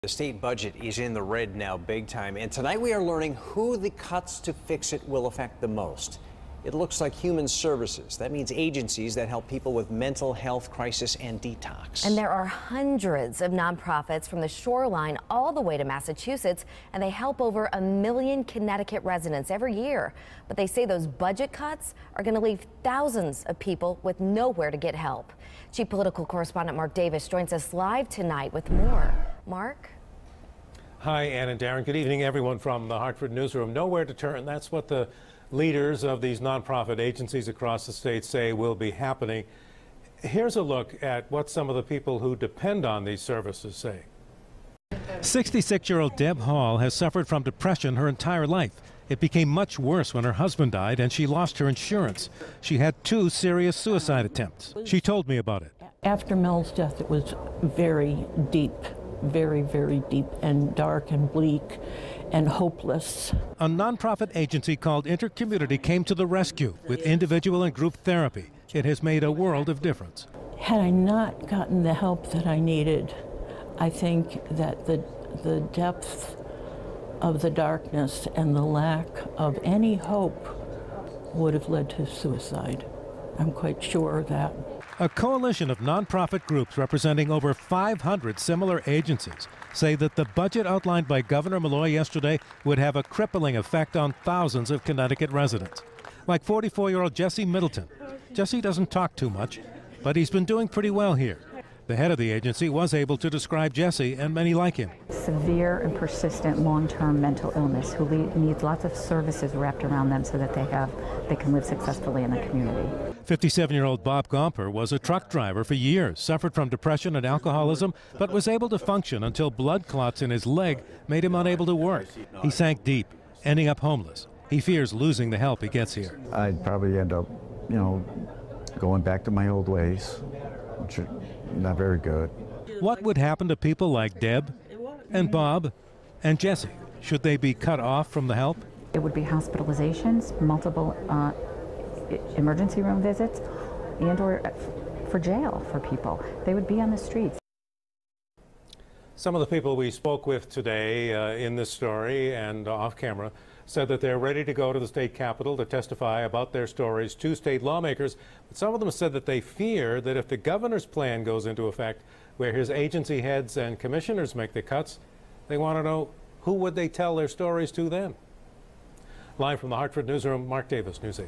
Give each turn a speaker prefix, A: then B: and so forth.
A: The state budget is in the red now big time, and tonight we are learning who the cuts to fix it will affect the most. It looks like human services. That means agencies that help people with mental health crisis and detox.
B: And there are hundreds of nonprofits from the shoreline all the way to Massachusetts, and they help over 1 million Connecticut residents every year. But they say those budget cuts are going to leave thousands of people with nowhere to get help. Chief Political Correspondent Mark Davis joins us live tonight with more. Mark?
C: Hi, Ann and Darren. Good evening, everyone from the Hartford Newsroom. Nowhere to turn. That's what the leaders of these nonprofit agencies across the state say will be happening. Here's a look at what some of the people who depend on these services say. 66-year-old Deb Hall has suffered from depression her entire life. It became much worse when her husband died and she lost her insurance. She had 2 serious suicide attempts. She told me about it.
D: After Mel's death, it was very deep, very, very deep and dark and bleak and hopeless.
C: A nonprofit agency called Intercommunity came to the rescue with individual and group therapy. It has made a world of difference.
D: Had I not gotten the help that I needed, I think that the depth of the darkness and the lack of any hope would have led to suicide. I'm quite sure of that.
C: A coalition of nonprofit groups representing over 500 similar agencies say that the budget outlined by Governor Malloy yesterday would have a crippling effect on thousands of Connecticut residents. Like 44-year-old Jesse Middleton. Jesse doesn't talk too much, but he's been doing pretty well here. The head of the agency was able to describe Jesse and many like him.
E: Severe and persistent long-term mental illness who needs lots of services wrapped around them so that they can live successfully in the community.
C: 57-year-old Bob Gomper was a truck driver for years, suffered from depression and alcoholism, but was able to function until blood clots in his leg made him unable to work. He sank deep, ending up homeless. He fears losing the help he gets here.
F: I'd probably end up, going back to my old ways, which are not very good.
C: What would happen to people like Deb and Bob and Jesse? Should they be cut off from the help?
E: It would be hospitalizations, multiple emergency room visits, and or for jail for people. They would be on the streets.
C: Some of the people we spoke with today in this story and off camera said that they're ready to go to the state capitol to testify about their stories to state lawmakers. But some of them said that they fear that if the governor's plan goes into effect, where his agency heads and commissioners make the cuts, they want to know who would they tell their stories to then. Live from the Hartford Newsroom, Mark Davis, News 8.